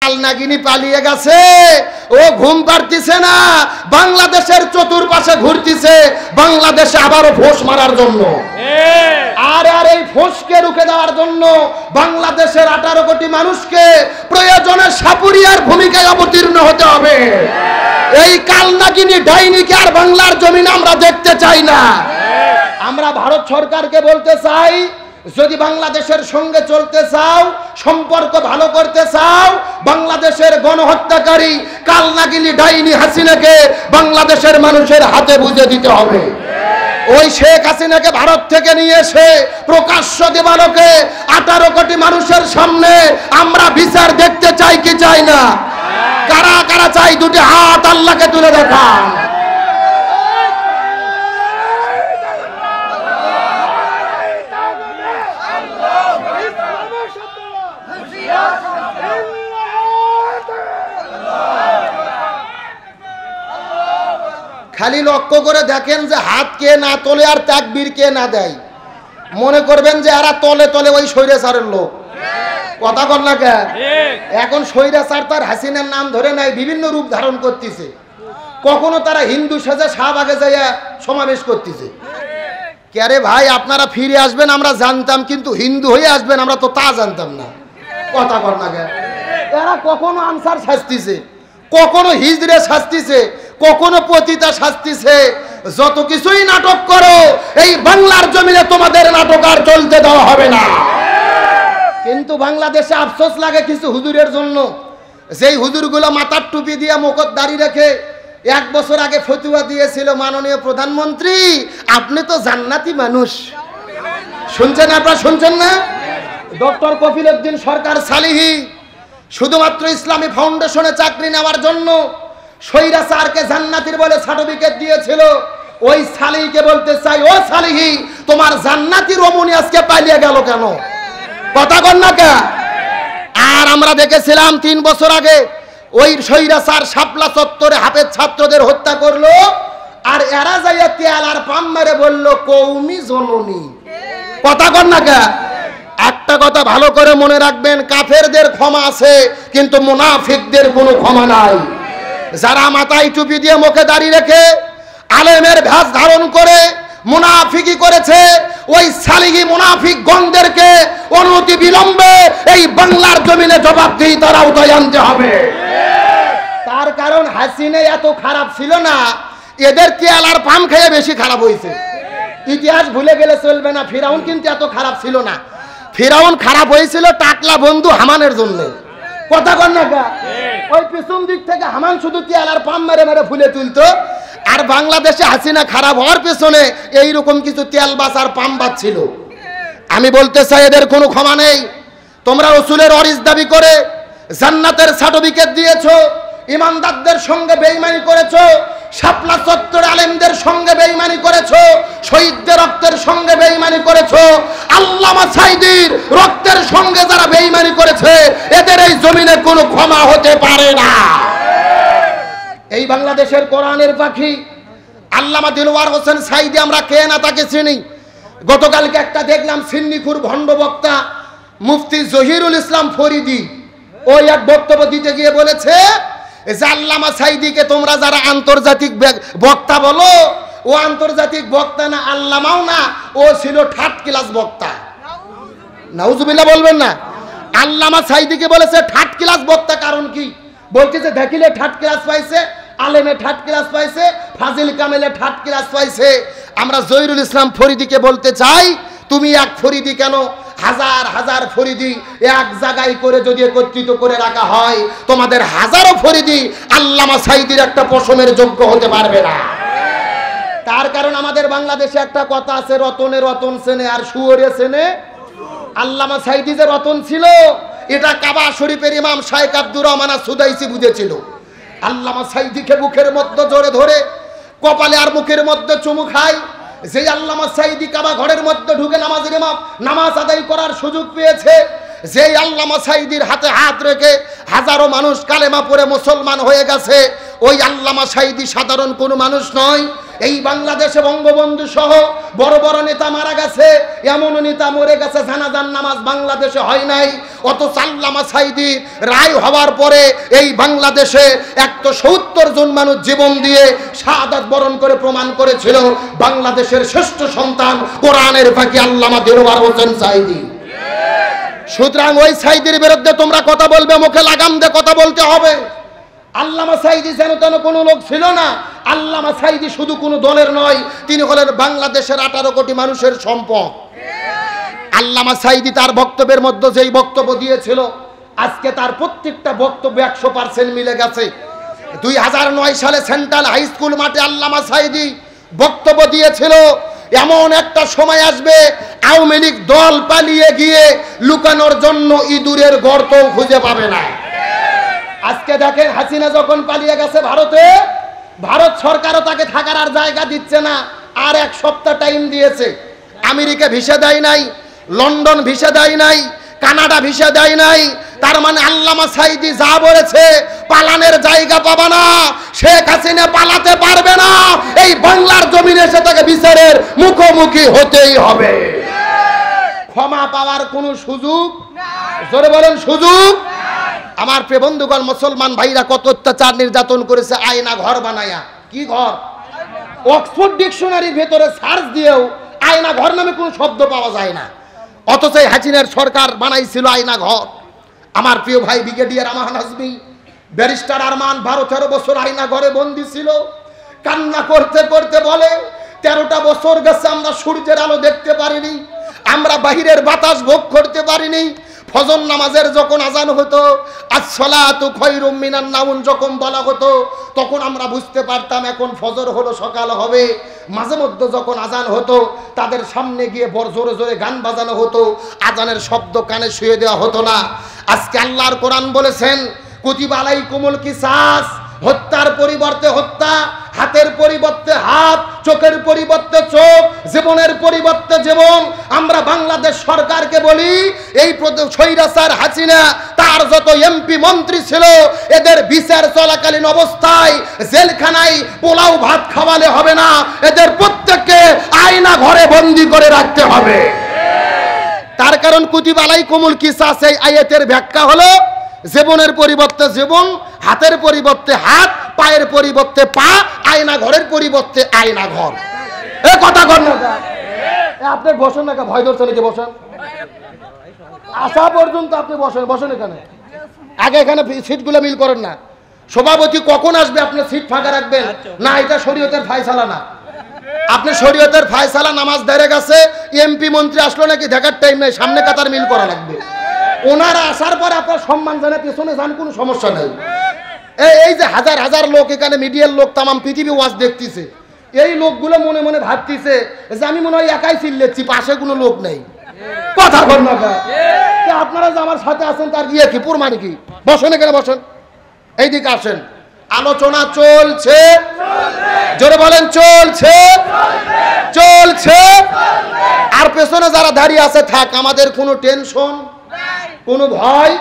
কালনাগিনী পালিয়ে গেছে, ও ঘুম পাড়তিছে না, বাংলাদেশের চতুর্পাশে ঘুরতিছে বাংলাদেশে আবারও ফোঁস মারার জন্য। আর এই ফোঁসকে রুখে দেওয়ার জন্য বাংলাদেশের 18 কোটি মানুষকে প্রয়োজনে সাপুরিয়ার ভূমিকায় অবতীর্ণ হতে হবে। এই কালনাগিনী ডাইনিকে আর বাংলার জমিনে আমরা দেখতে চাই না। আমরা ভারত সরকারকে বলতে চাই, যদি বাংলাদেশের সঙ্গে চলতে চাও, সম্পর্ক ভালো করতে চাও, বাংলাদেশের গণহত্যাকারী কালনাগিনী ডাইনি হাসিনাকে বাংলাদেশের মানুষের হাতে বুঝে দিতে হবে। ওই শেখ হাসিনাকে ভারত থেকে নিয়ে এসে প্রকাশ্য দেবালোকে 18 কোটি মানুষের সামনে আমরা বিচার দেখতে চাই কি চাই না? কারা কারা চাই দুটি হাত আল্লাহকে তুলে দেখান। খালি লক্ষ্য করে দেখেন যে হাত কে না তোলে আর তাকবীর কে না দেয়, মনে করবেন যে এরা তলে তলে ওই স্বৈরাচারের লোক। কথা বল না কে? এখন স্বৈরাচার তার হাসিনার নাম ধরে নাই, বিভিন্ন রূপ ধারণ করতেছে। কখনো তারা হিন্দু সেজে শাহবাগে যাইয়া সমাবেশ করতেছে। কে ভাই আপনারা ফিরে আসবেন আমরা জানতাম, কিন্তু হিন্দু হয়ে আসবেন আমরা তো তা জানতাম না। কথা বল না কে? এরা কখনো আনসার শাস্তিছে, কখনো হিজড়ে শাস্তিছে, কখনো পতিতা শাস্তিছে। যত কিছুই নাটক করো, এই বাংলার জমিনে তোমাদের নাটক আর চলতে দেওয়া হবে না। কিন্তু বাংলাদেশে আফসোস লাগে কিছু হুজুরের জন্য, যেই হুজুরগুলো মাথার টুপি দিয়ে মুখত দাড়ি রেখে 1 বছর আগে ফতুয়া দিয়েছিল, মাননীয় প্রধানমন্ত্রী আপনি তো জান্নাতি মানুষ। শুনছেন আপনারা? শুনছেন না? ডক্টর কফিল উদ্দিন সরকার সালিহি শুধুমাত্র ইসলামী ফাউন্ডেশনে চাকরি নেওয়ার জন্য স্বৈরাচারকে জান্নাতীর বলে সার্টিফিকেট দিয়েছিল। ওই সালিহিকে বলতে চাই, ও সালিহি তোমার জান্নাতি রমণী আজকে পালিয়ে গেল কেন? কথা কন না কে? আর আমরা দেখেছিলাম 3 বছর আগে ওই স্বৈরাচার শাপলা চত্বরে হাফেজ ছাত্রদের হত্যা করলো, আর এরা যাইয়া তেল আর পাম মেরে বললো কৌমি জননী। কথা কন না কে? একটা কথা ভালো করে মনে রাখবেন, কাফেরদের ক্ষমা আছে কিন্তু মুনাফিকদের কোনো ক্ষমা নাই। যারা মাথায় টুপি দিয়ে মুখে দাড়ি রেখে আলেমের ভেষ ধারণ করে মুনাফিকি করেছে, ওই সালিহি মুনাফিক গণদেরকে অনতি বিলম্বে এই বাংলার জমিনে জবাবদিহিতার আওতায় আনতে হবে। তার কারণ হাসিনা এত খারাপ ছিল না, এদের তেল আর পাম খেয়ে বেশি খারাপ হয়েছে। ইতিহাস ভুলে গেলে চলবে না, ফিরাউন কিন্তু এত খারাপ ছিল না। ফিরাউন খারাপ হয়েছিল টাকলা বন্ধু হামানের জন্য। কথা কন না গা? ওই পিছন দিক থেকে হামান শুধু তেল আর পাম মেরে মেরে ফুলে তুলতো, আর বাংলাদেশে হাসিনা খারাপ হওয়ার পেছনে এইরকম কিছু তেল বাস আর পাম বাস ছিল। আমি বলতে চাই এদের কোনো ক্ষমা নেই। তোমরা রসুলের ওয়ারিস দাবি করে জান্নাতের সার্টিফিকেট দিয়েছো, ইমানদারদের সঙ্গে বেঈমানি করেছো, শাপলা চত্বর আলেমদের সঙ্গে বেঈমানি করেছো, শহীদদের রক্তের সঙ্গে বেঈমানি করেছো, আল্লামা সাঈদীর রক্তের সঙ্গে যারা বেঈমানি করেছে এদের এই জমিনে কোনো ক্ষমা হতে পারে না। এই বাংলাদেশের কোরআনের পাখি আল্লামা দিলওয়ার হোসেন সাঈদী, আমরা কে না তাকে চিনি। গতকালকে একটা দেখলাম সিন্নিখুর ভণ্ড বক্তা মুফতি জহিরুল ইসলাম ফরিদি, ওই এক বক্তব্য দিতে গিয়ে বলেছে যে আল্লামা সাঈদীকে তোমরা যারা আন্তর্জাতিক বক্তা বলো, ও আন্তর্জাতিক বক্তা না, আল্লামাও না, ও ছিল থার্ড ক্লাস বক্তা। নাউজুবিল্লাহ বলবেন না? আল্লামা সাঈদীকে বলেছে থার্ড ক্লাস বক্তা। কারণ কি? বলতেছে দেখিলে থার্ড ক্লাস পাইছে, আলেমে থার্ড ক্লাস পাইছে, ফাজিল কামেলে থার্ড ক্লাস পাইছে। আমরা জহিরুল ইসলাম ফরিদিকে বলতে চাই, তুমি এক ফরিদি কেন, হাজার হাজার ফরিদি এক জায়গায় করে যদি একত্রিত করে রাখা হয়, তোমাদের হাজারো ফরিদি আল্লামা সাঈদীর একটা পশমের যোগ্য হতে পারবে না। তার কারণ আমাদের বাংলাদেশে একটা কথা আছে, রতনে রতন চেনে আর শুয়োরে চেনে। আল্লামা সাঈদী যে রতন ছিল এটা কাবা শরীফের ইমাম শাইখ আব্দুর রহমান সুদাইসি বুঝেছিল। আল্লামা সাঈদীকে মুখের মধ্যে জোরে ধরে কপালে আর মুখের মধ্যে চুমু খায়। যে আল্লামা সাঈদী কাবা ঘরের মধ্যে ঢুকে নামাজের ইমাম নামাজ আদায় করার সুযোগ পেয়েছে, যে আল্লামা সাঈদীর হাতে হাত রেখে হাজারো মানুষ কালেমা পড়ে মুসলমান হয়ে গেছে, ওই আল্লামা সাঈদী সাধারণ কোনো মানুষ নয়। এই বাংলাদেশে বঙ্গবন্ধু সহ বড় বড় নেতা মারা গেছে, এমন নেতা মরে গেছে জানাজার নামাজ বাংলাদেশে হয় নাই। অথচ আল্লামা সাঈদী রায় হওয়ার পরে এই বাংলাদেশে 170 জন মানুষ জীবন দিয়ে শাহাদাত বরণ করে প্রমাণ করেছিল বাংলাদেশের শ্রেষ্ঠ সন্তান কোরআনের পাখি আল্লামা দেলোয়ার হোসেন সাঈদী। সুতরাং ওই সাঈদীর বিরুদ্ধে তোমরা কথা বলবে, মুখে লাগাম দিয়ে কথা বলতে হবে। আল্লামা সাঈদী যেন তেন কোনো লোক ছিল না। আল্লামা সাঈদী শুধু কোনো দলের নয়, তিনি হলেন বাংলাদেশের 18 কোটি মানুষের সম্পদ। আল্লামা সাঈদী তার বক্তব্যের মধ্যে যেই বক্তব্য দিয়েছিল, আজকে তার প্রত্যেকটা বক্তব্য 100% মিলে গেছে। 2009 সালে সেন্ট্রাল হাই স্কুল মাঠে আল্লামা সাঈদী বক্তব্য দিয়েছিল, এমন একটা সময় আসবে আওয়ামী লীগ দল পালিয়ে গিয়ে লুকানোর জন্য ইঁদুরের গর্ত খুঁজে পাবে না। আজকে দেখেন হাসিনা যখন পালিয়ে গেছে ভারতে, ভারত সরকারও তাকে থাকার আর জায়গা দিচ্ছে না, আর 1 সপ্তাহ টাইম দিয়েছে। আমেরিকা ভিসা দেয় নাই, লন্ডন ভিসা দেয় নাই, কানাডা ভিসা দেয় নাই। তার মানে আল্লামা সাঈদী যা বলেছে পালানের জায়গা পাবে না, শেখ হাসিনা পালাতে পারবে না। এই বাংলার জমিনে এসে তাকে বিচারের মুখোমুখি হতেই হবে। ক্ষমা পাওয়ার কোনো সুযোগ নাই। জোরে বলেন সুযোগ নাই। আমার প্রিয় বন্ধুগণ, মুসলমান ভাইরা কত অত্যাচার নির্যাতন করেছে আয়না ঘর বানায়া। কি ঘর? অক্সফোর্ড ডিকশনারির ভেতরে সার্চ দিয়েও আয়না ঘর নামে কোনো শব্দ পাওয়া যায় না। অথচ হাসিনার সরকার বানাইছিল আয়না ঘর। আমার প্রিয় ভাই ব্রিগেডিয়ার আমান হাজমি, ব্যারিস্টার আরমান 12-13 বছর আয়না ঘরে বন্দী ছিল। কান্না করতে করতে বলে, 13টা বছর গেছে আমরা সূর্যের আলো দেখতে পারিনি, আমরা বাহিরের বাতাস ভোগ করতে পারিনি। ফজর নামাজের যখন আজান হতো, আসসালাতু খায়রুম মিনান নাউম যখন বলা হতো, তখন আমরা বুঝতে পারতাম এখন ফজর হলো, সকাল হবে। মাঝে মধ্যে যখন আজান হতো, তাদের সামনে গিয়ে বড় জোরে জোরে গান বাজানো হতো, আজানের শব্দ কানে শুয়ে দেওয়া হতো না। আজকে আল্লাহর কোরআন বলেছেন, কুতিবা আলাইকুমুল কিসাস, হত্যার পরিবর্তে হত্যা, হাতের পরিবর্তে হাত, চোখের পরিবর্তে চোখ, জীবনের পরিবর্তে জীবন। আমরা বাংলাদেশ সরকারকে বলি, এই স্বৈরাচার হাসিনা তার যত এমপি মন্ত্রী ছিল, এদের বিচার চলাকালীন অবস্থায় জেলখানায় পোলাও ভাত খাওয়ালে হবে না, এদের প্রত্যেককে আয়না ঘরে বন্দি করে রাখতে হবে। তার কারণ কুতিবা আলাইকুমুল কিসাস এই আয়াতের ব্যাখ্যা হলো জীবনের পরিবর্তে জীবন, হাতের পরিবর্তে হাত, পায়ের পরিবর্তে পা, আয়না ঘরের পরিবর্তে আয়না ঘর। এ কথা কর না, আপনি বসেন না, ভয় ধরছে নাকি? বসেন, আসা পর্যন্ত আপনি বসেন। বসেন এখানে, আগে এখানে সিটগুলো মিল করেন না। সভাপতি কখন আসবে আপনি সিট ফাঁকা রাখবেন না, এটা শরীয়তের ফায়সালা না। আপনি শরীয়তের ফায়সালা, নামাজ ধরে গেছে, এমপি মন্ত্রী আসলো নাকি দেখার টাইম নাই, সামনে কাতার মিল করা লাগবে। ওনারা আসার পরে আপনার সম্মান জানে, পেছনে যান, কোনো সমস্যা নেই। এই যে হাজার হাজার লোক এখানে, মিডিয়ার লোক, তামাম পৃথিবী ওয়াজ দেখতেছে, এই লোকগুলো মনে মনে ভাবতেছে যে আমি মনে হয় একাই চিল্লেছি, পাশে কোনো লোক নেই। কথা বল না, আপনারা যে আমার সাথে আছেন তার ইয়ে কি, পুর মানে কি? বসেন এখানে, বসেন, এইদিকে আসেন। আলোচনা চলছে, জোরে বলেন চলছে, চলছে। আর পেছনে যারা দাঁড়িয়ে আছে থাক, আমাদের কোনো টেনশন, কোনো ভয়